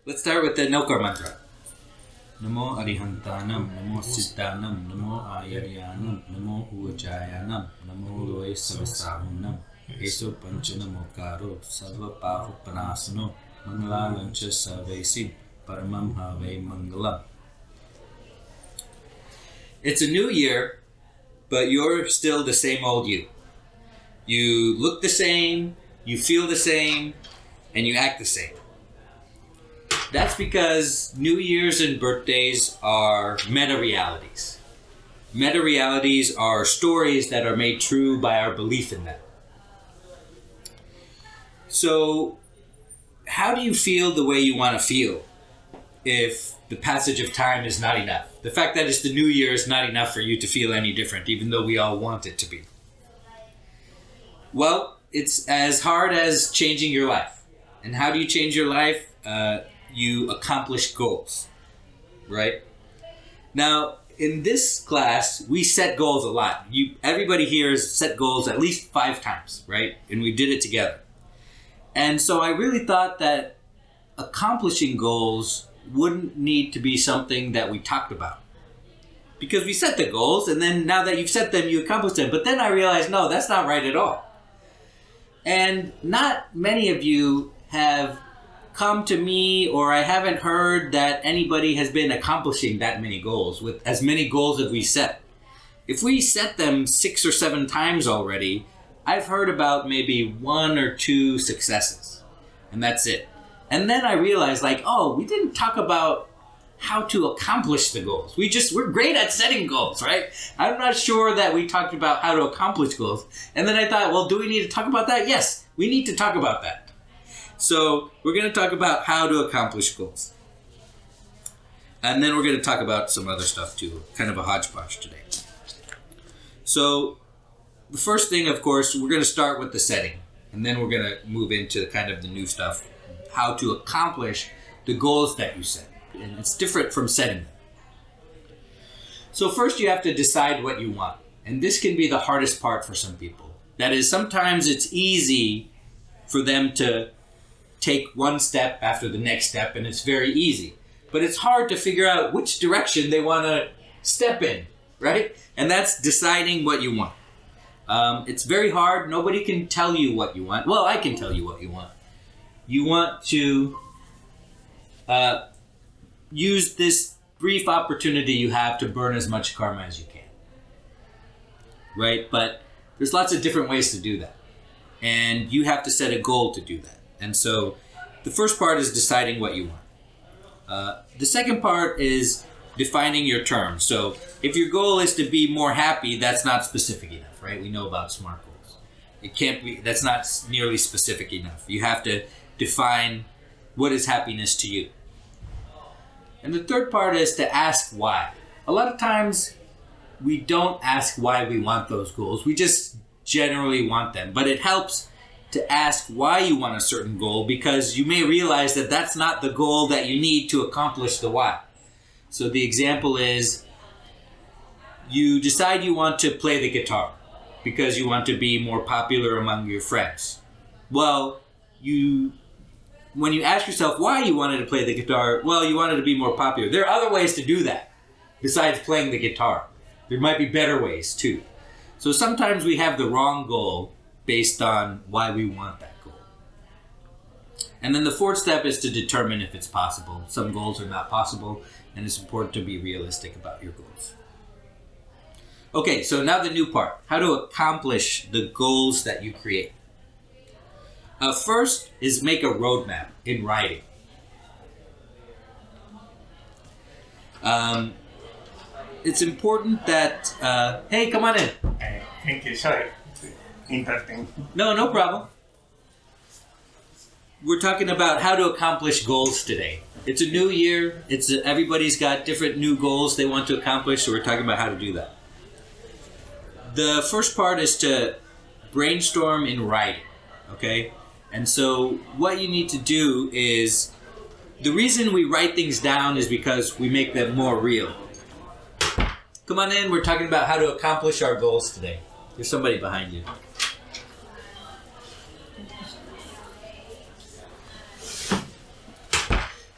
Let's start with the Nokar mantra. Namo Arihantanam, Namo Siddhanam, Namo Ayaryanam, Namo Uvajayanam, Namo Loe Savasamunam, Eso Panchanamokaro, Sarva Pahupanasano, Mangalalancha Sarvesim, Paramam Have Mangalam. It's a new year, but you're still the same old you. You look the same, you feel the same, and you act the same. That's because New Year's and birthdays are meta-realities. Meta-realities are stories that are made true by our belief in them. So, how do you feel the way you want to feel if the passage of time is not enough? The fact that it's the New Year is not enough for you to feel any different, even though we all want it to be. Well, it's as hard as changing your life. And how do you change your life? You accomplish goals, right? Now, in this class, we set goals a lot. Everybody here has set goals at least 5 times, right? And we did it together. And so I really thought that accomplishing goals wouldn't need to be something that we talked about. Because we set the goals, and then now that you've set them, you accomplish them. But then I realized, no, that's not right at all. And not many of you have come to me, or I haven't heard that anybody has been accomplishing that many goals with as many goals as we set. If we set them 6 or 7 times already, I've heard about maybe 1 or 2 successes, and that's it. And then I realized, we didn't talk about how to accomplish the goals. We're great at setting goals, right? I'm not sure that we talked about how to accomplish goals. And then I thought, well, do we need to talk about that? Yes, we need to talk about that. So we're going to talk about how to accomplish goals. And then we're going to talk about some other stuff too, kind of a hodgepodge today. So the first thing, of course, we're going to start with the setting. And then we're going to move into kind of the new stuff, how to accomplish the goals that you set. And it's different from setting them. So first you have to decide what you want. And this can be the hardest part for some people. That is, sometimes it's easy for them to take one step after the next step, and it's very easy. But it's hard to figure out which direction they want to step in, right? And that's deciding what you want. It's very hard. Nobody can tell you what you want. Well, I can tell you what you want. You want to use this brief opportunity you have to burn as much karma as you can, right? But there's lots of different ways to do that. And you have to set a goal to do that. And so the first part is deciding what you want. The second part is defining your terms. So if your goal is to be more happy, that's not specific enough, right? We know about SMART goals. That's not nearly specific enough. You have to define what is happiness to you. And the third part is to ask why. A lot of times we don't ask why we want those goals. We just generally want them. But it helps to ask why you want a certain goal, because you may realize that that's not the goal that you need to accomplish the why. So the example is, you decide you want to play the guitar because you want to be more popular among your friends. Well, when you ask yourself why you wanted to play the guitar, well, you wanted to be more popular. There are other ways to do that besides playing the guitar. There might be better ways too. So sometimes we have the wrong goal based on why we want that goal. And then the fourth step is to determine if it's possible. Some goals are not possible, and it's important to be realistic about your goals. Okay, so now the new part, how to accomplish the goals that you create. First is make a roadmap in writing. It's important that, hey, come on in. Thank you, sorry. Interesting. No problem. We're talking about how to accomplish goals today. It's a new year. Everybody's got different new goals they want to accomplish, so we're talking about how to do that. The first part is to brainstorm in writing, okay? And so what you need to do is, the reason we write things down is because we make them more real. Come on in, we're talking about how to accomplish our goals today. There's somebody behind you.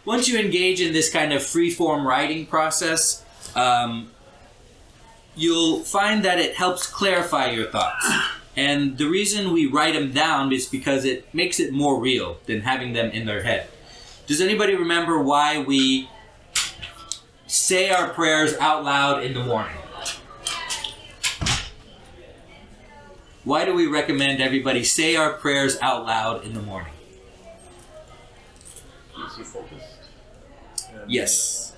once you engage in this kind of free-form writing process, you'll find that it helps clarify your thoughts. And the reason we write them down is because it makes it more real than having them in their head. Does anybody remember why we say our prayers out loud in the morning? Why do we recommend everybody say our prayers out loud in the morning? Keeps you focused. Yes.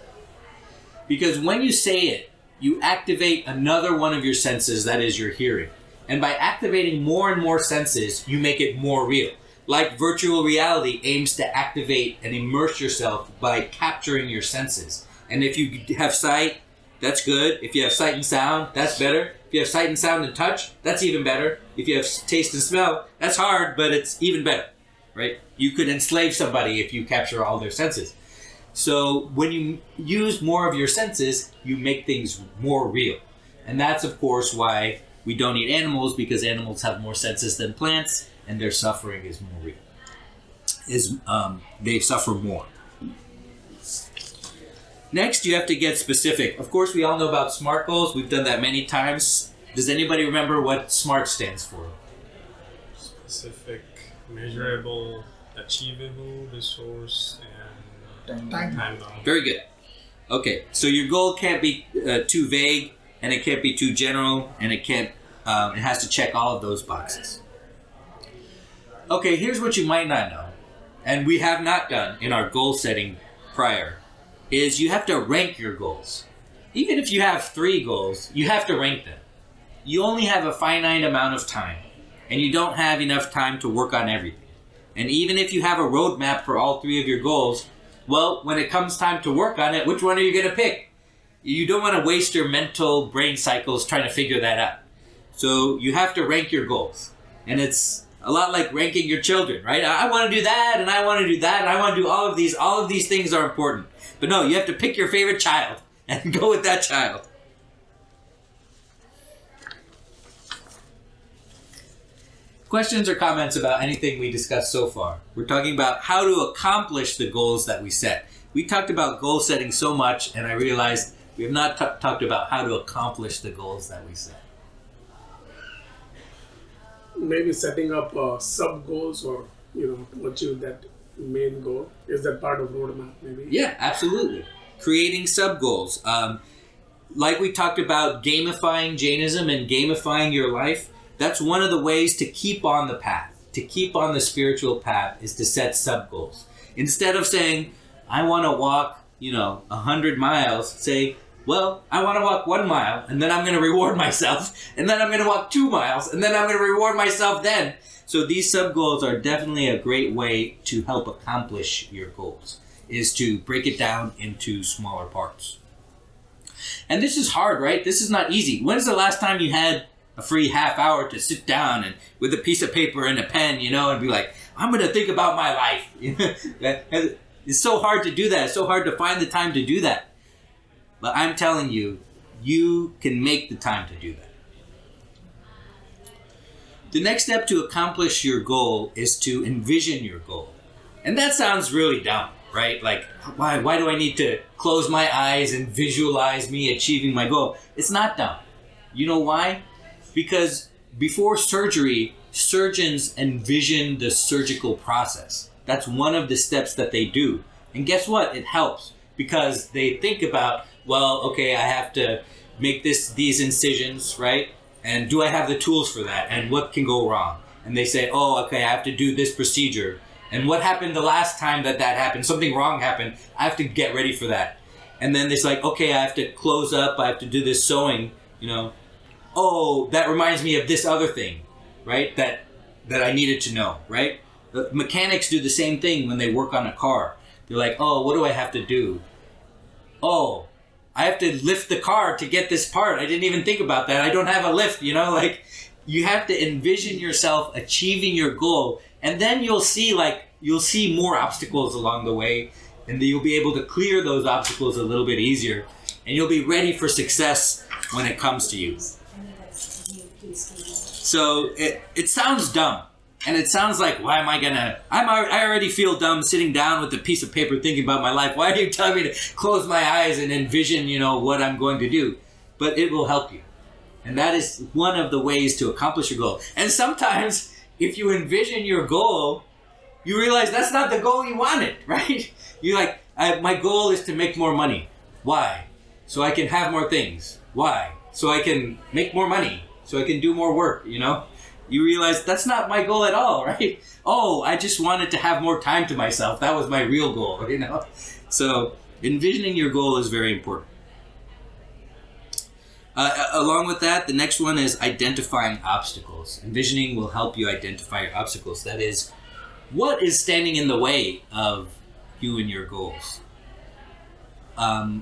Because when you say it, you activate another one of your senses, that is your hearing. And by activating more and more senses, you make it more real. Like virtual reality aims to activate and immerse yourself by capturing your senses. And if you have sight, that's good. If you have sight and sound, that's better. If you have sight and sound and touch, that's even better. If you have taste and smell, that's hard, but it's even better, right? You could enslave somebody if you capture all their senses. So when you use more of your senses, you make things more real. And that's, of course, why we don't eat animals, because animals have more senses than plants, and their suffering is more real. They suffer more. Next, you have to get specific. Of course, we all know about SMART goals. We've done that many times. Does anybody remember what SMART stands for? Specific, measurable, achievable, resource, and time bound. Very good. Okay, so your goal can't be too vague, and it can't be too general, and it has to check all of those boxes. Okay, here's what you might not know, and we have not done in our goal setting prior, is you have to rank your goals. Even if you have 3 goals, you have to rank them. You only have a finite amount of time, and you don't have enough time to work on everything. And even if you have a roadmap for all 3 of your goals, well, when it comes time to work on it, which one are you going to pick? You don't want to waste your mental brain cycles trying to figure that out. So you have to rank your goals. And it's a lot like ranking your children, right? I want to do that, and I want to do that, and I want to do all of these. All of these things are important. But no, you have to pick your favorite child and go with that child. Questions or comments about anything we discussed so far? We're talking about how to accomplish the goals that we set. We talked about goal setting so much, and I realized we have not talked about how to accomplish the goals that we set. Maybe setting up sub goals, or that main goal. Is that part of roadmap? Maybe. Yeah, absolutely. Creating sub goals. Like we talked about gamifying Jainism and gamifying your life. That's one of the ways to keep on the path, to keep on the spiritual path, is to set sub goals. Instead of saying, I want to walk, 100 miles, say, well, I want to walk 1 mile, and then I'm going to reward myself, and then I'm going to walk 2 miles, and then I'm going to reward myself then. So these sub goals are definitely a great way to help accomplish your goals, is to break it down into smaller parts. And this is hard, right? This is not easy. When's the last time you had a free half hour to sit down and with a piece of paper and a pen, and be like, I'm going to think about my life. It's so hard to do that. It's so hard to find the time to do that. But I'm telling you, you can make the time to do that. The next step to accomplish your goal is to envision your goal. And that sounds really dumb, right? Like, why do I need to close my eyes and visualize me achieving my goal? It's not dumb. You know why? Because before surgery, surgeons envision the surgical process. That's one of the steps that they do. And guess what? It helps, because they think about, well, okay, I have to make these incisions, right? And do I have the tools for that? And what can go wrong? And they say, oh, okay, I have to do this procedure. And what happened the last time that happened? Something wrong happened. I have to get ready for that. And then it's like, okay, I have to close up. I have to do this sewing, Oh, that reminds me of this other thing, right? That I needed to know, right? The mechanics do the same thing when they work on a car. They're like, oh, what do I have to do? Oh, I have to lift the car to get this part. I didn't even think about that. I don't have a lift, you have to envision yourself achieving your goal, and then you'll see more obstacles along the way, and you'll be able to clear those obstacles a little bit easier, and you'll be ready for success when it comes to you. So it sounds dumb, And it sounds like, why am I gonna? I already feel dumb sitting down with a piece of paper thinking about my life. Why are you telling me to close my eyes and envision, what I'm going to do? But it will help you. And that is one of the ways to accomplish your goal. And sometimes, if you envision your goal, you realize that's not the goal you wanted, right? You're like, my goal is to make more money. Why? So I can have more things. Why? So I can make more money. So I can do more work, You realize that's not my goal at all, right? Oh, I just wanted to have more time to myself. That was my real goal, So envisioning your goal is very important. Along with that, the next one is identifying obstacles. Envisioning will help you identify your obstacles. That is, what is standing in the way of you and your goals? I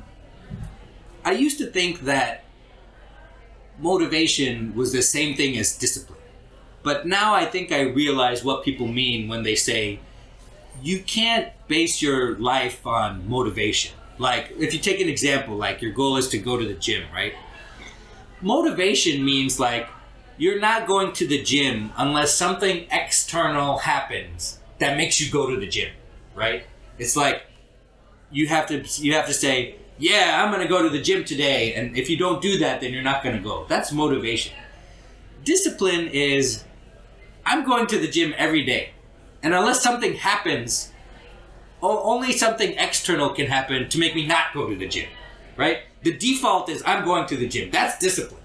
used to think that motivation was the same thing as discipline. But now I think I realize what people mean when they say, you can't base your life on motivation. Like, if you take an example, like your goal is to go to the gym, right? Motivation means like, you're not going to the gym unless something external happens that makes you go to the gym, right? It's like, you have to say, yeah, I'm going to go to the gym today. And if you don't do that, then you're not going to go. That's motivation. Discipline is, I'm going to the gym every day. And unless something happens, only something external can happen to make me not go to the gym, right? The default is I'm going to the gym. That's discipline.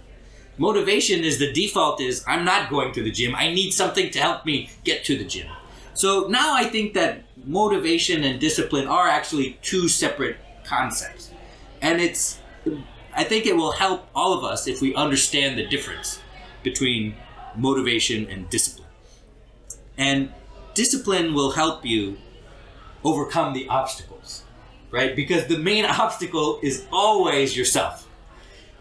Motivation is the default is I'm not going to the gym. I need something to help me get to the gym. So now I think that motivation and discipline are actually two separate concepts. And I think it will help all of us if we understand the difference between motivation and discipline. And discipline will help you overcome the obstacles, right? Because the main obstacle is always yourself.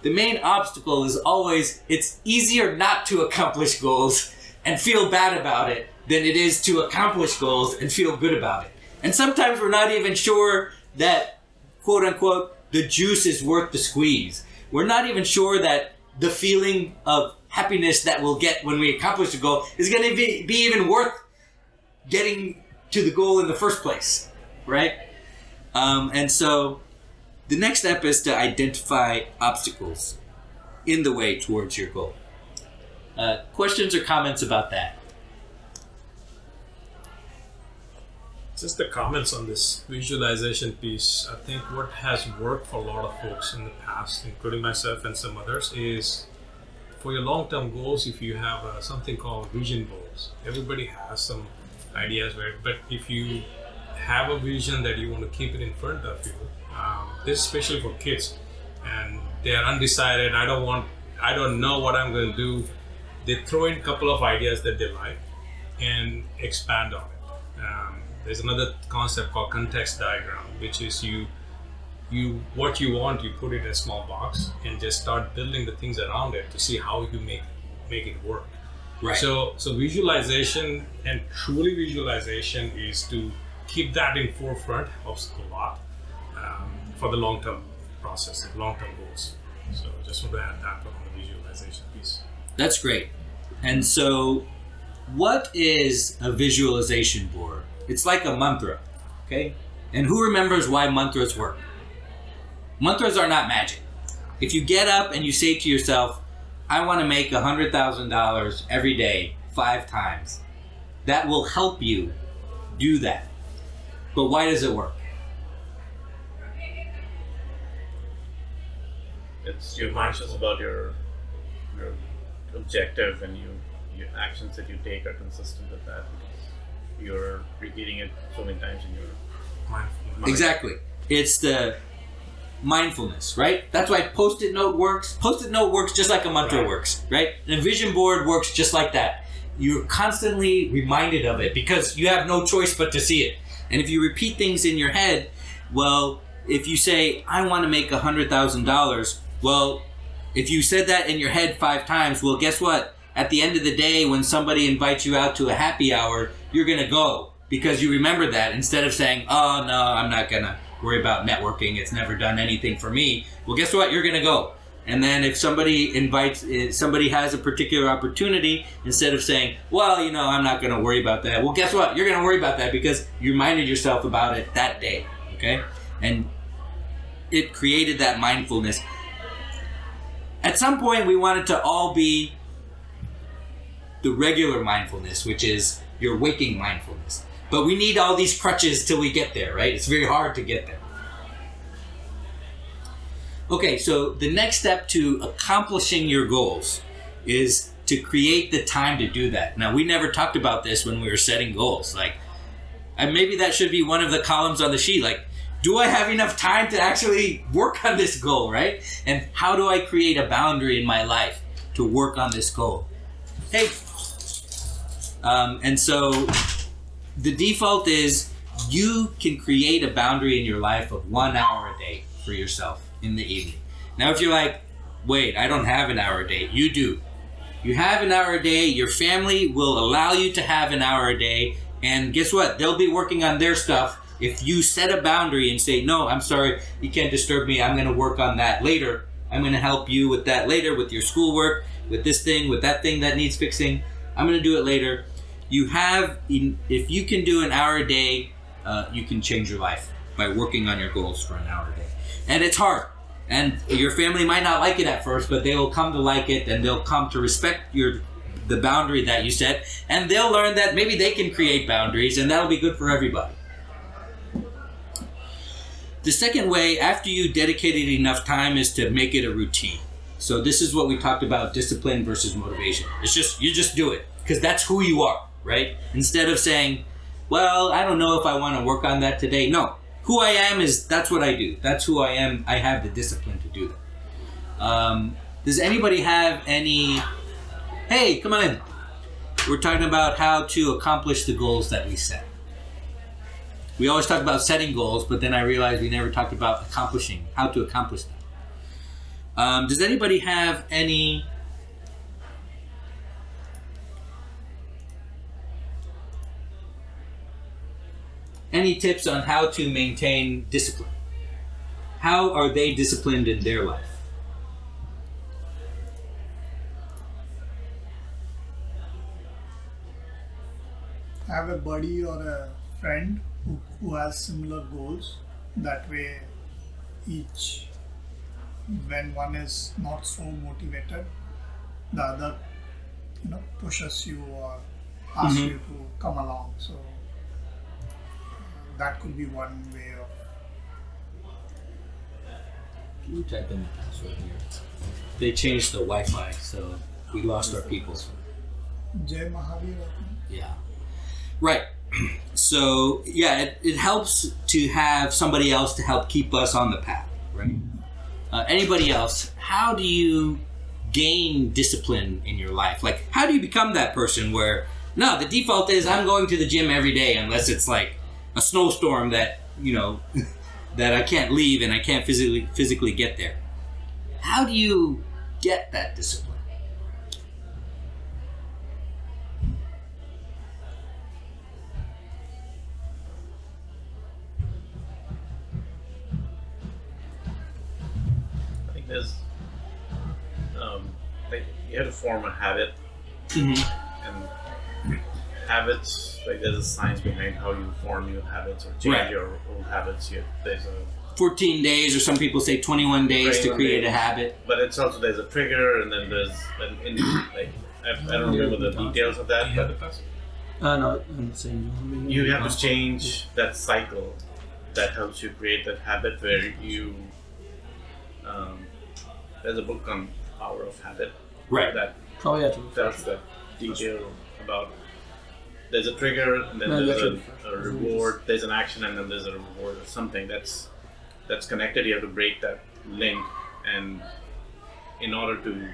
The main obstacle is always, it's easier not to accomplish goals and feel bad about it than it is to accomplish goals and feel good about it. And sometimes we're not even sure that, quote unquote, the juice is worth the squeeze. We're not even sure that the feeling of happiness that we'll get when we accomplish a goal is going to be even worth getting to the goal in the first place, right? And so the next step is to identify obstacles in the way towards your goal. Questions or comments about that? Just the comments on this visualization piece. I think what has worked for a lot of folks in the past, including myself and some others, is for your long-term goals, if you have something called vision boards. Everybody has some ideas, but if you have a vision that you want to keep it in front of you, this is especially for kids, and they are undecided. I don't know what I'm going to do. They throw in a couple of ideas that they like and expand on it. There's another concept called context diagram, which is what you want, you put it in a small box and just start building the things around it to see how you make it work. Right. So visualization, and truly visualization, is to keep that in forefront helps a lot for the long-term process, the long-term goals. So just want to add that on the visualization piece. That's great. And so what is a visualization board? It's like a mantra, okay? And who remembers why mantras work? Mantras are not magic. If you get up and you say to yourself, I want to make $100,000 every day, 5 times, that will help you do that. But why does it work? It's you're conscious about your objective, and your actions that you take are consistent with that. You're repeating it so many times in your mind. Exactly. It's the mindfulness, right? That's why Post-it note works. Post-it note works just like a mantra works, right? And a vision board works just like that. You're constantly reminded of it because you have no choice but to see it. And if you repeat things in your head, well, if you say, I want to make $100,000, well, if you said that in your head 5 times, well, guess what? At the end of the day, when somebody invites you out to a happy hour, you're going to go because you remember that instead of saying, oh, no, I'm not going to worry about networking. It's never done anything for me. Well, guess what? You're going to go. And then if somebody has a particular opportunity, instead of saying, well, I'm not going to worry about that. Well, guess what? You're going to worry about that because you reminded yourself about it that day. Okay? And it created that mindfulness. At some point, we want it to all be the regular mindfulness, which is your waking mindfulness. But we need all these crutches till we get there, right? It's very hard to get there. Okay, so the next step to accomplishing your goals is to create the time to do that. Now, we never talked about this when we were setting goals. And maybe that should be one of the columns on the sheet. Do I have enough time to actually work on this goal, right? And how do I create a boundary in my life to work on this goal? Hey. And so the default is you can create a boundary in your life of 1 hour a day for yourself in the evening. Now, if you're like, wait, I don't have an hour a day. You do. You have an hour a day. Your family will allow you to have an hour a day. And guess what? They'll be working on their stuff. If you set a boundary and say, no, I'm sorry, you can't disturb me. I'm going to work on that later. I'm going to help you with that later, with your schoolwork, with this thing, with that thing that needs fixing. I'm going to do it later. If you can do an hour a day, you can change your life by working on your goals for an hour a day. And it's hard. And your family might not like it at first, but they will come to like it, and they'll come to respect the boundary that you set. And they'll learn that maybe they can create boundaries, and that'll be good for everybody. The second way, after you dedicated enough time, is to make it a routine. So this is what we talked about, discipline versus motivation. It's just, you just do it, because that's who you are, right? Instead of saying, well, I don't know if I want to work on that today. No. Who I am that's what I do. That's who I am. I have the discipline to do that. Does anybody have any... Hey, come on in. We're talking about how to accomplish the goals that we set. We always talk about setting goals, but then I realized we never talked about how to accomplish them. Does anybody have any tips on how to maintain discipline? How are they disciplined in their life? Have a buddy or a friend who has similar goals. That way, when one is not so motivated, the other pushes you or asks you to come along. So that could be one way of... Can you type in the password here? They changed the Wi-Fi, so we lost our people. Jay Mahavir, I think. Yeah. Right. So, yeah, it helps to have somebody else to help keep us on the path, right? Anybody else, how do you gain discipline in your life? How do you become that person where, no, the default is I'm going to the gym every day unless it's like a snowstorm that, that I can't leave and I can't physically get there. How do you get that discipline? I think there's you have to form a habit, and habits, there's a science behind how you form new habits or change your old habits. There's a 14 days, or some people say 21 days to create a habit. But it's also, there's a trigger, and then there's I don't remember the details of that, but no, I'm saying you have to change that cycle that helps you create that habit where you there's a book on Power of Habit that tells the detail about there's a trigger, and then there's a reward, there's an action, and then there's a reward or something that's connected. You have to break that link, and in order to,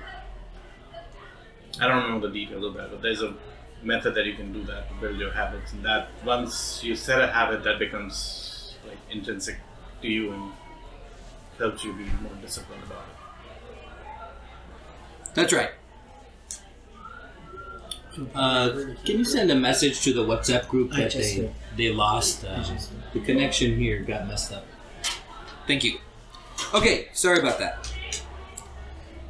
I don't remember the details of that, but there's a method that you can do that to build your habits, and that once you set a habit, that becomes intrinsic to you and helps you be more disciplined about it. That's right. Can you send a message to the WhatsApp group that they lost? The connection here got messed up. Thank you. Okay, sorry about that.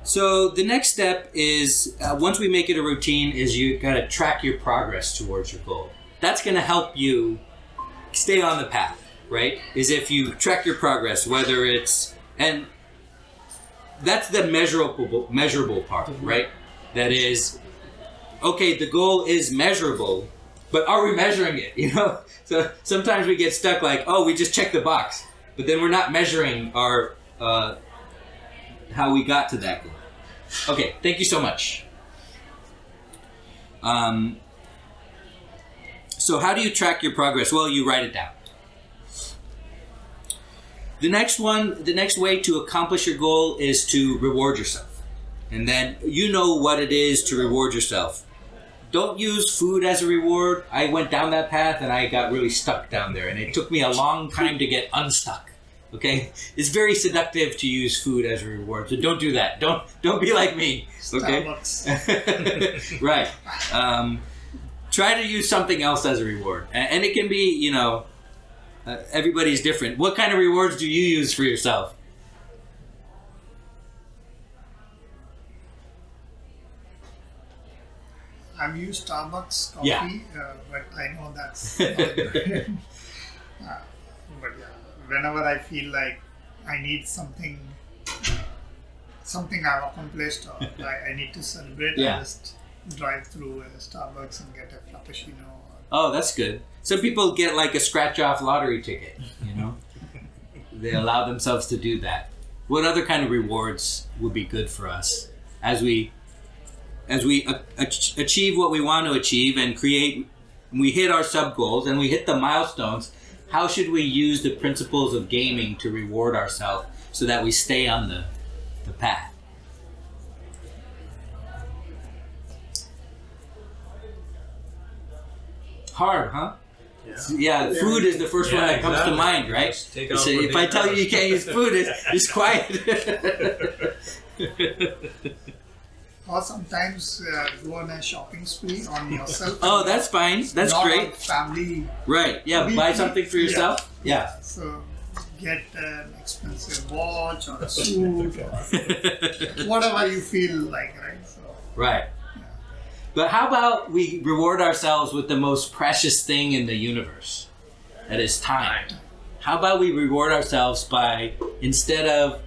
So the next step is, once we make it a routine, is you got to track your progress towards your goal. That's going to help you stay on the path, right? Is if you track your progress, whether it's, and that's the measurable part, right? That is, okay, the goal is measurable, but are we measuring it, you know? So sometimes we get stuck like, oh, we just checked the box, but then we're not measuring our, how we got to that goal. Okay, thank you so much. So how do you track your progress? Well, you write it down. The next way to accomplish your goal is to reward yourself. And then you know what it is to reward yourself. Don't use food as a reward. I went down that path and I got really stuck down there. And it took me a long time to get unstuck. Okay? It's very seductive to use food as a reward. So don't do that. Don't be like me. Okay? Right. Try to use something else as a reward. And it can be, you know, everybody's different. What kind of rewards do you use for yourself? I've used Starbucks coffee, Yeah. but I know that's not good. But yeah, whenever I feel like I need something I've accomplished or I need to celebrate, Yeah. I just drive through a Starbucks and get a Frappuccino. Oh, that's good. Some people get like a scratch-off lottery ticket, you know? They allow themselves to do that. What other kind of rewards would be good for us as we achieve what we want to achieve and we hit our sub-goals and we hit the milestones? How should we use the principles of gaming to reward ourselves so that we stay on the path? Hard, huh? Yeah, food is the first one that comes to mind, right? So if I tell you can't use food, it's quiet. Or sometimes go on a shopping spree on yourself. Oh, that's fine. That's not great. on family. Right. Yeah. Buy something for yourself. Yeah. So get an expensive watch or a suit or whatever you feel like, right? So, right. But how about we reward ourselves with the most precious thing in the universe? That is time. How about we reward ourselves by, instead of,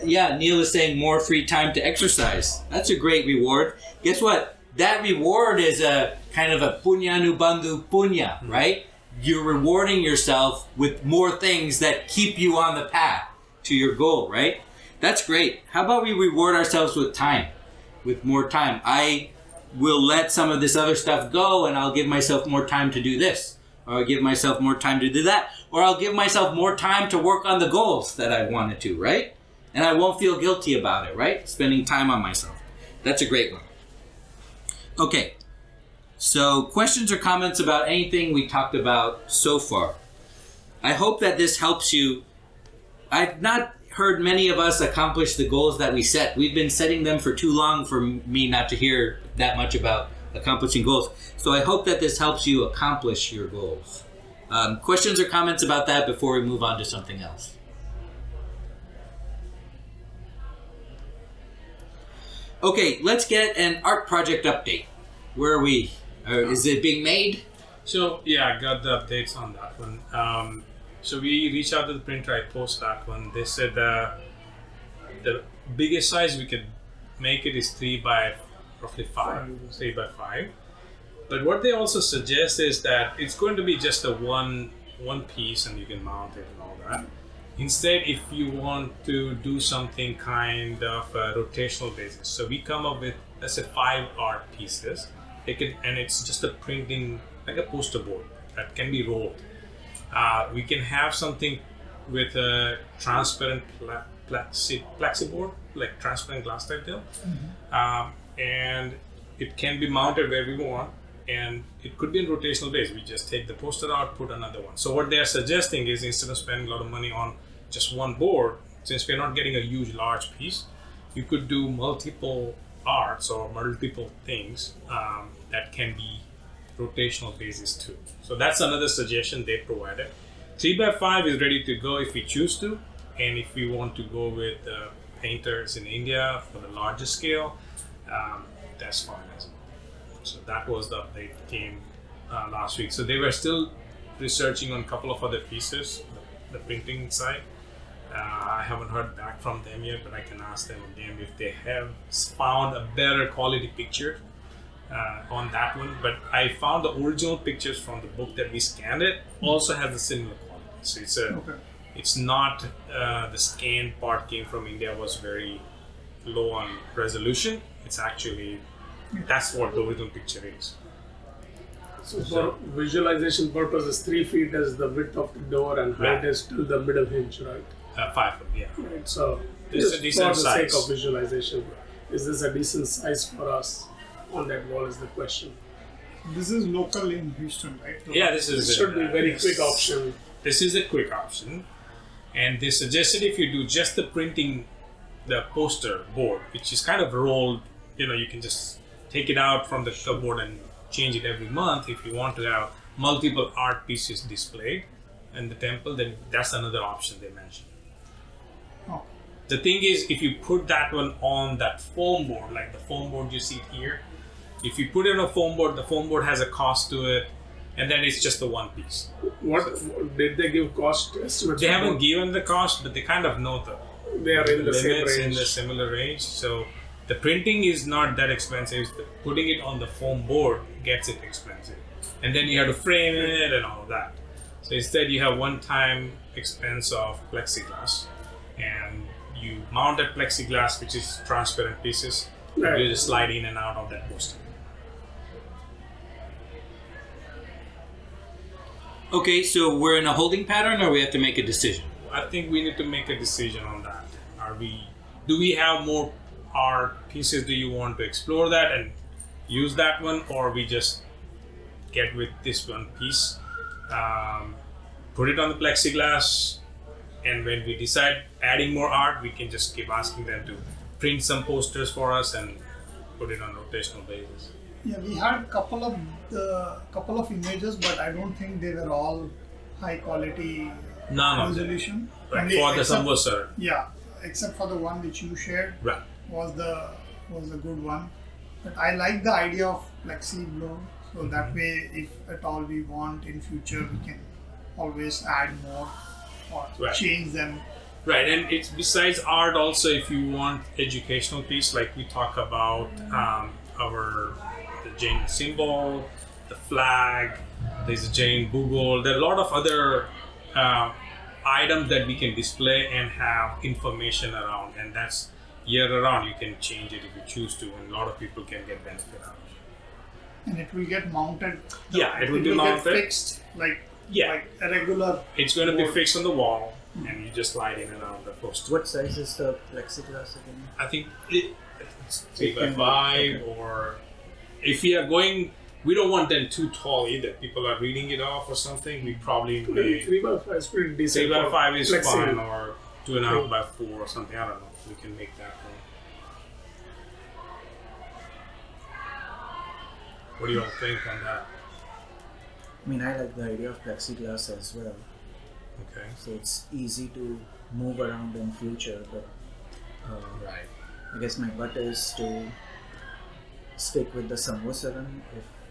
Neil is saying more free time to exercise. That's a great reward. Guess what? That reward is a kind of a punya nubandhu punya, right? You're rewarding yourself with more things that keep you on the path to your goal, right? That's great. How about we reward ourselves with time? With more time. I will let some of this other stuff go and I'll give myself more time to do this. Or I'll give myself more time to do that. Or I'll give myself more time to work on the goals that I wanted to, right? And I won't feel guilty about it, right? Spending time on myself. That's a great one. Okay. So questions or comments about anything we talked about so far? I hope that this helps you. I've not heard many of us accomplish the goals that we set. We've been setting them for too long for me not to hear that much about accomplishing goals. So I hope that this helps you accomplish your goals. Questions or comments about that before we move on to something else? Okay, let's get an art project update. Where are we? Is it being made? So yeah, I got the updates on that one. So we reached out to the printer, I post that one. They said the biggest size we could make it is 3 by roughly 5. But what they also suggest is that it's going to be just a one piece and you can mount it and all that. Instead, if you want to do something kind of a rotational basis, so we come up with, let's say, 5 art pieces. And it's just a printing, like a poster board that can be rolled. We can have something with a transparent plaxiboard, like transparent glass type deal. And it can be mounted where we want, and it could be in rotational base. We just take the poster out, put another one. So what they are suggesting is, instead of spending a lot of money on just one board, since we're not getting a huge, large piece, you could do multiple arts or multiple things that can be rotational basis too. So that's another suggestion they provided. 3 by 5 is ready to go if we choose to, and if we want to go with painters in India for the larger scale. That's fine as well. So that was the update that came last week. So they were still researching on a couple of other pieces, the printing side. I haven't heard back from them yet, but I can ask them again if they have found a better quality picture on that one. But I found the original pictures from the book that we scanned it also has a similar quality. So it's not the scanned part came from India was very low on resolution. It's actually that's what the original picture is. So for visualization purposes, 3 feet is the width of the door and height is till the middle hinge, right? 5 foot, yeah. Right. So This is a decent for the size. sake of visualization, is this a decent size for us on that wall is the question. This is local in Houston, right? Yeah, this is It should be very quick option. This is a quick option, and they suggested if you do just the printing, the poster board, which is kind of rolled, you can just take it out from the cupboard and change it every month. If you want to have multiple art pieces displayed in the temple, then that's another option they mentioned. Oh. The thing is, if you put that one on that foam board, like the foam board you see here, if you put it on a foam board, the foam board has a cost to it, and then it's just the one piece. What did they give cost estimates? They haven't given the cost, but they kind of know They are in the same limits range. in the similar range. So the printing is not that expensive. Putting it on the foam board gets it expensive, and then you have to frame it and all of that. So instead, you have one-time expense of plexiglass, and you mount that plexiglass, which is transparent pieces. Right. You just slide in and out of that poster. Okay, so we're in a holding pattern, or we have to make a decision? I think we need to make a decision on that. Do we have more art pieces? Do you want to explore that and use that one, or we just get with this one piece, put it on the plexiglass, and when we decide adding more art, we can just keep asking them to print some posters for us and put it on rotational basis. Yeah, we had couple of images, but I don't think they were all high quality None of them. resolution. Right, Only for the except- Samvasara. Yeah, except for the one which you shared Right. was a good one. But I like the idea of flexi blow, so that way, if at all we want in future, we can always add more or Right. change them. Right, and it's besides art also, if you want educational piece, like we talk about the Jain symbol, the flag, there's a Jain Google, there are a lot of other items that we can display and have information around, and that's year around. You can change it if you choose to, and a lot of people can get benefit out of it. And it will get mounted. Yeah, it will be get mounted. fixed like a regular. It's going to be board. fixed on the wall, and you just slide in and out of the poster. What size is the plexiglass again? I think it's 3x5, or if we are going, we don't want them too tall either. People are reading it off or something. We probably may 3x5 is pretty decent. 3x5 is flexi. fine, or 2.5x4 or something. I don't know. We can make that one. What do you all think on that? I mean, I like the idea of plexiglass as well. Okay. So it's easy to move around in future, but Right. I guess my bet is to stick with the Samvasaran.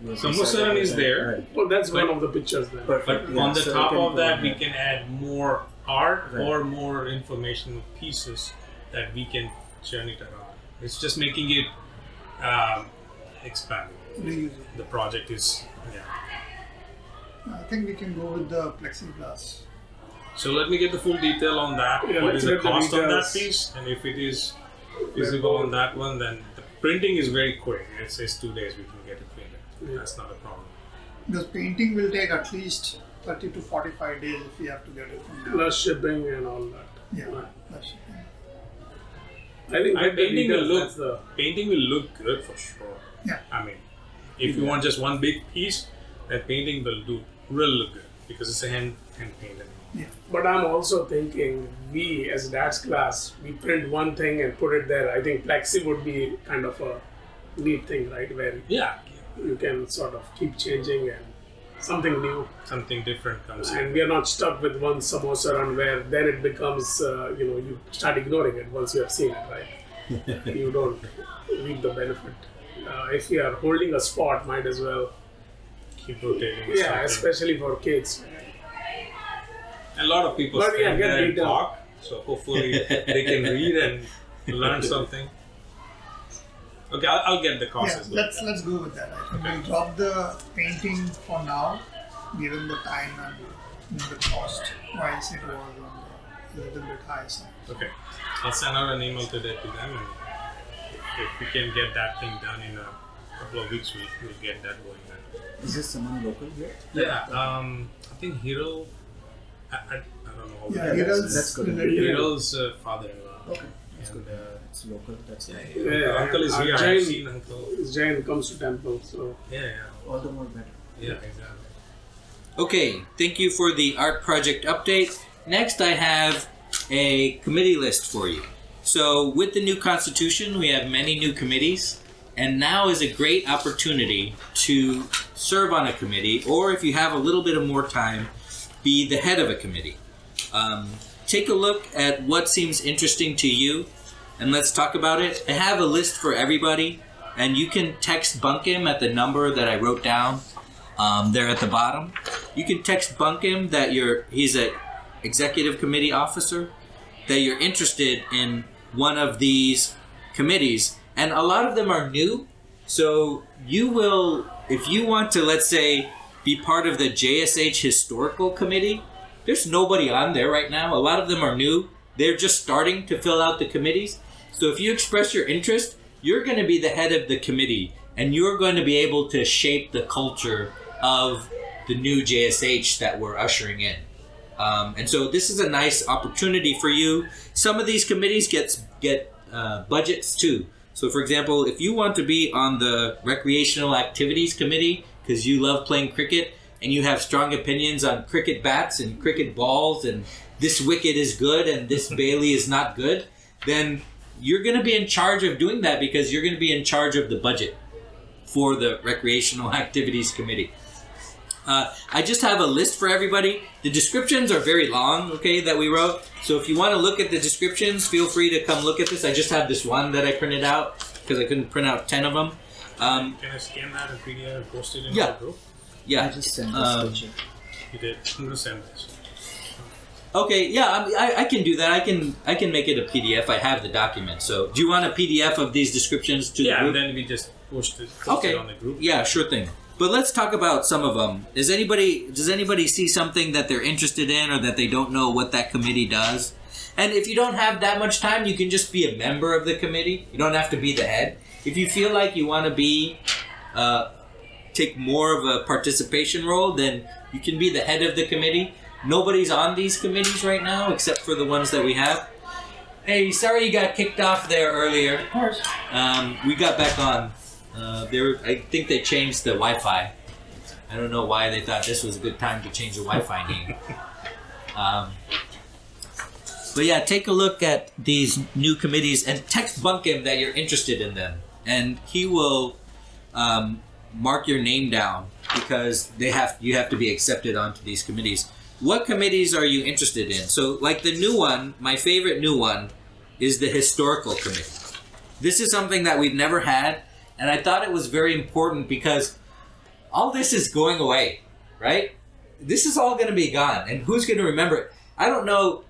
Samvasaran is there. Right. Well, that's But- one of the pictures then. Perfect. But Yeah, on the so top we can of that, go we ahead. can add more art Right. or more informational pieces that we can turn it around. It's just making it expand. Reusable. The project is, I think we can go with the plexiglass. So let me get the full detail on that. Yeah, What let's is the get the cost on that details. piece? And if it is feasible on that one, then the printing is very quick. It says 2 days we can get it printed. Yeah. That's not a problem. Because painting will take at least 30 to 45 days if we have to get it from now. Plus shipping and all that. Yeah, Right. that's I think with the Painting will details, look that's painting will look good for sure. Yeah. I mean, if you want just one big piece, that painting will look good because it's a hand painted. But I'm also thinking we as dad's class, we print one thing and put it there. I think plexi would be kind of a neat thing, right? Where Yeah. you can sort of keep changing and something new. Something different comes in. And we are not stuck with one samosa run where then it becomes, you start ignoring it once you have seen it, right? You don't reap the benefit. If you are holding a spot, might as well Keep rotating. Yeah, something. especially for kids. A lot of people But stand get there and beat up. talk, so hopefully they can read and learn something. Okay, I'll get the Yeah, causes. let's go with that. I think we'll drop the painting for now, given the time and the cost. Wise it was on the little bit high side. Okay, I'll send out an email today to them, and if we can get that thing done in a couple of weeks, we'll get that going. Is this someone local here? Yeah, I think Hiro. I don't know. Yeah, that's good. Hiro's father-in-law. Okay, that's And, good. It's local. That's yeah, uncle is here. I've Jain, seen uncle. Jain comes to temple, so Yeah, all the more better. yeah, exactly. Okay, thank you for the art project update. Next, I have a committee list for you. So, with the new constitution, we have many new committees, and now is a great opportunity to serve on a committee, or if you have a little bit of more time, be the head of a committee. Take a look at what seems interesting to you, and let's talk about it. I have a list for everybody, and you can text Bunkim at the number that I wrote down there at the bottom. You can text Bunkim that he's an executive committee officer, that you're interested in one of these committees, and a lot of them are new. So you will, if you want to, let's say, be part of the JSH Historical Committee, there's nobody on there right now. A lot of them are new. They're just starting to fill out the committees. So if you express your interest, you're going to be the head of the committee, and you're going to be able to shape the culture of the new JSH that we're ushering in. And so this is a nice opportunity for you. Some of these committees get budgets too. So for example, if you want to be on the Recreational Activities Committee because you love playing cricket and you have strong opinions on cricket bats and cricket balls and this wicket is good and this Bailey is not good, then you're going to be in charge of doing that because you're going to be in charge of the budget for the Recreational Activities Committee. I just have a list for everybody. The descriptions are very long, okay, that we wrote. So if you want to look at the descriptions, feel free to come look at this. I just have this one that I printed out because I couldn't print out 10 of them. Can I scan that in PDF and post it in Yeah. the group? Yeah. I just sent this picture. You did. I'm gonna send this. Okay, yeah, I can do that. I can make it a PDF. I have the document. So do you want a PDF of these descriptions to the Yeah, group? and then we just post it on the group. Yeah, sure thing. But let's talk about some of them. Does anybody see something that they're interested in or that they don't know what that committee does? And if you don't have that much time, you can just be a member of the committee. You don't have to be the head. If you feel like you want to take more of a participation role, then you can be the head of the committee. Nobody's on these committees right now except for the ones that we have. Hey, sorry you got kicked off there earlier. Of course. We got back on. I think they changed the Wi-Fi. I don't know why they thought this was a good time to change the Wi-Fi name. But yeah, take a look at these new committees and text Bunkim that you're interested in them, and he will mark your name down because you have to be accepted onto these committees. What committees are you interested in? So, like the new one, my favorite new one is the Historical Committee. This is something that we've never had. And I thought it was very important because all this is going away, right? This is all going to be gone. And who's going to remember it? I don't know.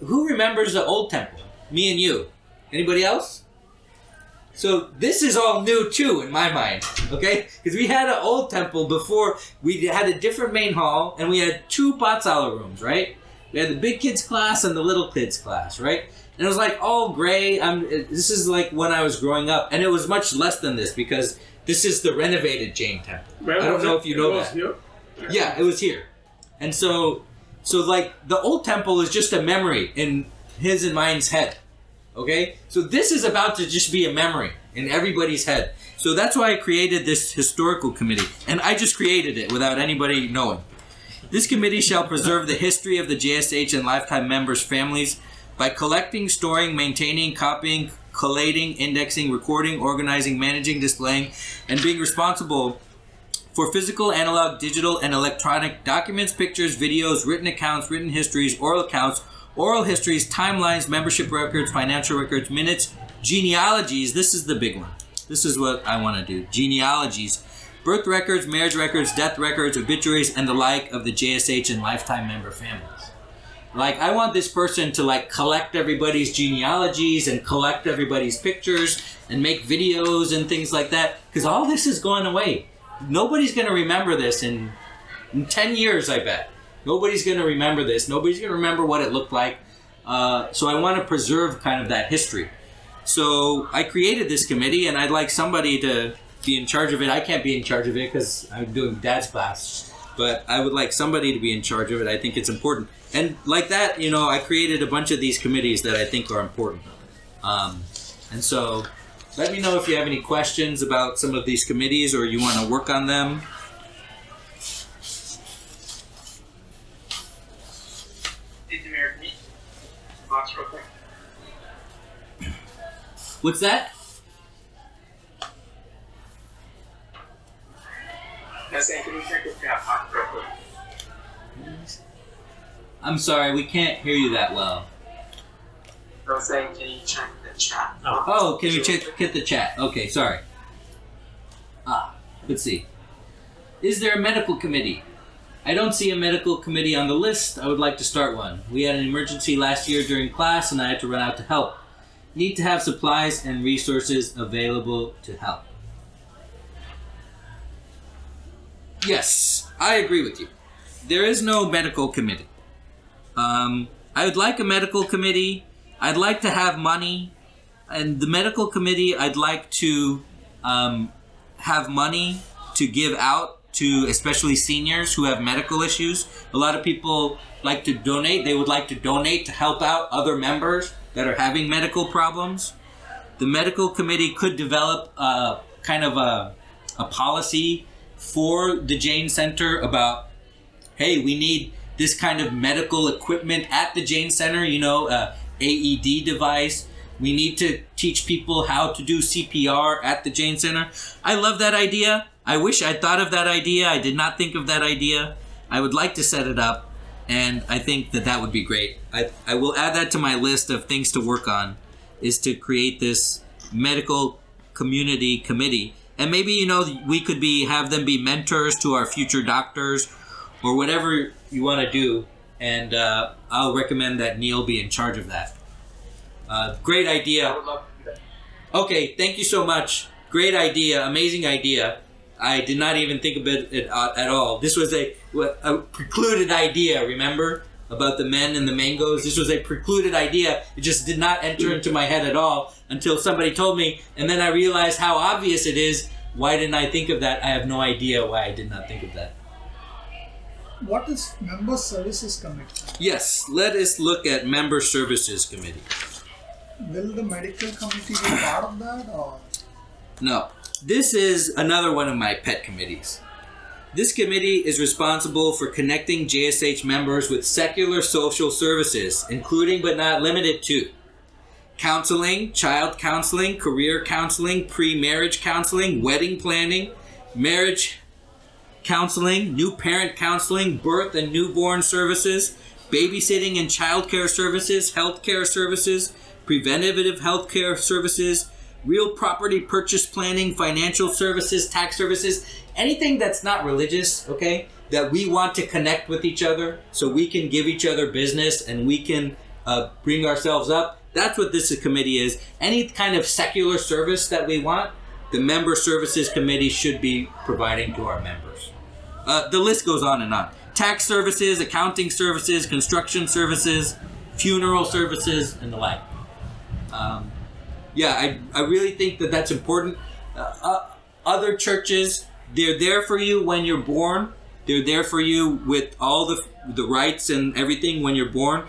Who remembers the old temple? Me and you. Anybody else? So this is all new too in my mind, okay? Because we had an old temple before. We had a different main hall and we had 2 patsala rooms, right? We had the big kids class and the little kids class, right? And it was like all gray. This is like when I was growing up. And it was much less than this because this is the renovated Jain Temple. I don't know if you know that. Here? Yeah, it was here. And so like the old temple is just a memory in his and mine's head. Okay? So this is about to just be a memory in everybody's head. So that's why I created this historical committee. And I just created it without anybody knowing. This committee shall preserve the history of the JSH and lifetime members' families by collecting, storing, maintaining, copying, collating, indexing, recording, organizing, managing, displaying, and being responsible for physical, analog, digital, and electronic documents, pictures, videos, written accounts, written histories, oral histories, timelines, membership records, financial records, minutes, genealogies. This is the big one. This is what I want to do. Genealogies, birth records, marriage records, death records, obituaries, and the like of the JSH and lifetime member families. Like, I want this person to, like, collect everybody's genealogies and collect everybody's pictures and make videos and things like that, because all this is going away. Nobody's going to remember this in 10 years, I bet. Nobody's going to remember this. Nobody's going to remember what it looked like. So I want to preserve kind of that history. So I created this committee, and I'd like somebody to be in charge of it. I can't be in charge of it because I'm doing Dad's class. But I would like somebody to be in charge of it. I think it's important. And like that, you know, I created a bunch of these committees that I think are important. And so let me know if you have any questions about some of these committees or you want to work on them. What's that? I'm sorry, we can't hear you that well. I was saying, can you check the chat? Oh, can we check the chat? Okay, sorry. Let's see. Is there a medical committee? I don't see a medical committee on the list. I would like to start one. We had an emergency last year during class and I had to run out to help. Need to have supplies and resources available to help. Yes, I agree with you. There is no medical committee. I would like a medical committee. I'd like to have money. And the medical committee, I'd like to have money to give out to especially seniors who have medical issues. A lot of people like to donate. They would like to donate to help out other members that are having medical problems. The medical committee could develop kind of a policy for the Jane Center about, hey, we need this kind of medical equipment at the Jane Center, you know, AED device. We need to teach people how to do CPR at the Jane Center. I love that idea. I wish I'd thought of that idea. I did not think of that idea. I would like to set it up, and I think that that would be great. I will add that to my list of things to work on, is to create this medical community committee. And maybe, you know, we could have them be mentors to our future doctors or whatever you want to do. And I'll recommend that Neil be in charge of that. Great idea. I would love to do that. Okay, thank you so much. Great idea, amazing idea. I did not even think of it at all. This was a precluded idea, remember? About the men and the mangoes. This was a precluded idea. It just did not enter into my head at all until somebody told me. And then I realized how obvious it is. Why didn't I think of that? I have no idea why I did not think of that. What is Member Services Committee? Yes, let us look at Member Services Committee. Will the medical committee be part of that, or? No. This is another one of my pet committees. This committee is responsible for connecting JSH members with secular social services, including but not limited to counseling, child counseling, career counseling, pre-marriage counseling, wedding planning, marriage counseling, new parent counseling, birth and newborn services, babysitting and childcare services, healthcare services, preventative healthcare services, real property purchase planning, financial services, tax services, anything that's not religious, okay, that we want to connect with each other so we can give each other business and we can bring ourselves up. That's what this committee is. Any kind of secular service that we want, the Member Services Committee should be providing to our members. The list goes on and on. Tax services, accounting services, construction services, funeral services, and the like. I really think that that's important. Other churches, they're there for you when you're born. They're there for you with all the rights and everything when you're born.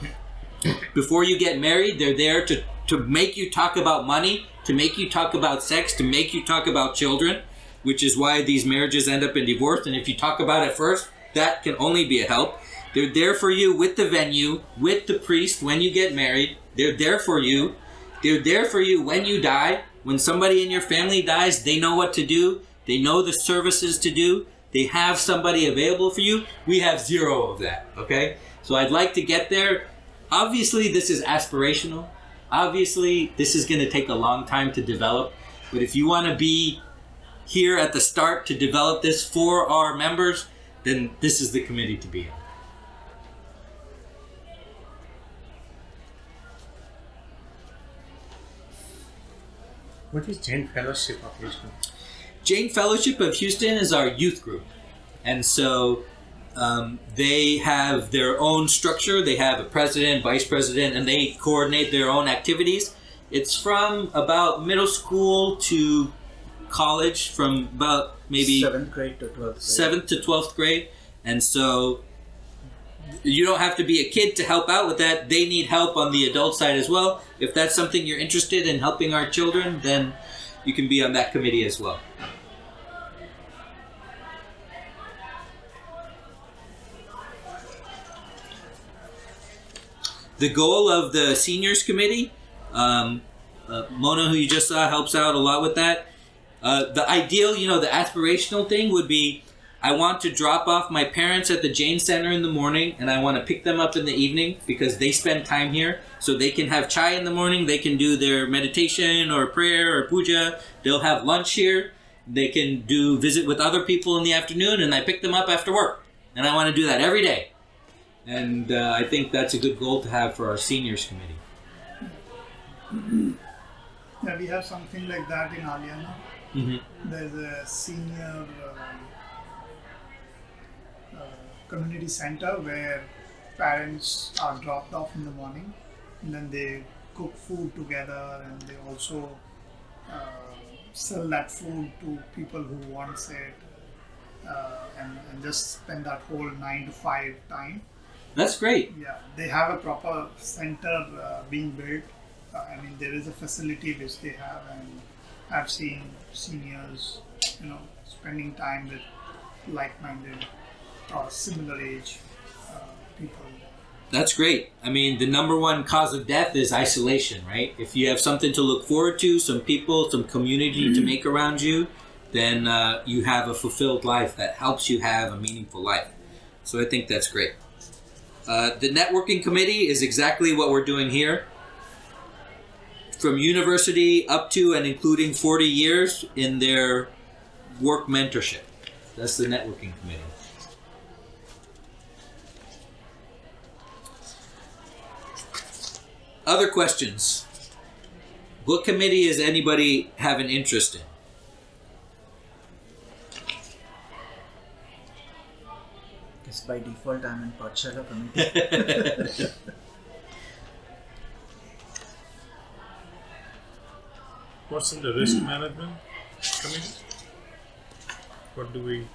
Before you get married, they're there to make you talk about money, to make you talk about sex, to make you talk about children, which is why these marriages end up in divorce. And if you talk about it first, that can only be a help. They're there for you with the venue, with the priest when you get married. They're there for you. They're there for you when you die. When somebody in your family dies, they know what to do. They know the services to do. They have somebody available for you. We have zero of that, okay? So I'd like to get there. Obviously, this is aspirational. Obviously, this is going to take a long time to develop. But if you want to be here at the start to develop this for our members, then this is the committee to be in. What is Jain Fellowship of Houston? Jain Fellowship of Houston is our youth group. And so they have their own structure. They have a president, vice president, and they coordinate their own activities. It's from about middle school to college, from about maybe 7th grade to 12th grade. 7th to 12th grade. And so you don't have to be a kid to help out with that. They need help on the adult side as well. If that's something you're interested in, helping our children, then you can be on that committee as well. The goal of the seniors committee, Mona, who you just saw, helps out a lot with that. The ideal, the aspirational thing would be, I want to drop off my parents at the Jain Center in the morning, and I want to pick them up in the evening because they spend time here. So they can have chai in the morning, they can do their meditation or prayer or puja. They'll have lunch here. They can visit with other people in the afternoon, and I pick them up after work. And I want to do that every day. And I think that's a good goal to have for our seniors committee. Yeah, we have something like that in Aliana. Mm-hmm. There's a senior community center where parents are dropped off in the morning, and then they cook food together, and they also sell that food to people who wants it, and just spend that whole 9 to 5 time. That's great. Yeah, they have a proper center being built. I mean, there is a facility which they have, and I've seen seniors, spending time with like-minded or similar age people. That's great. I mean, the number one cause of death is isolation, right? If you have something to look forward to, some people, some community to make around you, then you have a fulfilled life that helps you have a meaningful life. So I think that's great. The networking committee is exactly what we're doing here. From university up to and including 40 years in their work mentorship. That's the networking committee. Other questions? What committee does anybody have an interest in? Guess by default I'm in Pathshala committee. What's in the risk management committee? What do we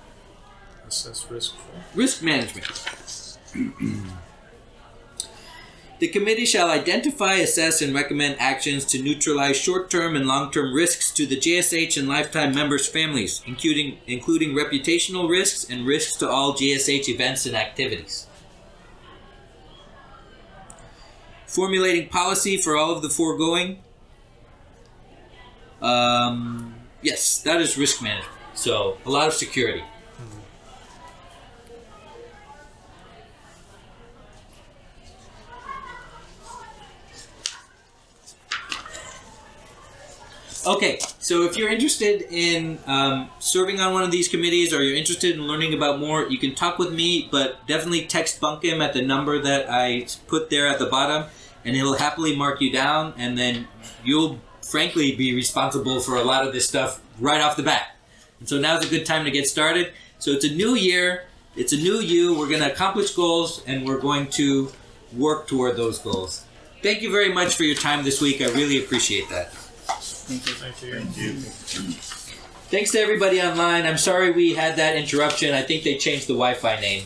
assess risk for? Risk management. The committee shall identify, assess, and recommend actions to neutralize short-term and long-term risks to the JSH and lifetime members' families, including reputational risks and risks to all JSH events and activities. Formulating policy for all of the foregoing. Yes, that is risk management. So, a lot of security. Okay, so if you're interested in serving on one of these committees, or you're interested in learning about more, you can talk with me, but definitely text Bunkim at the number that I put there at the bottom, and he'll happily mark you down, and then you'll frankly be responsible for a lot of this stuff right off the bat. And so now's a good time to get started. So it's a new year, it's a new you, we're going to accomplish goals, and we're going to work toward those goals. Thank you very much for your time this week. I really appreciate that. Thank you. Thank you. Thanks to everybody online. I'm sorry we had that interruption. I think they changed the Wi-Fi name.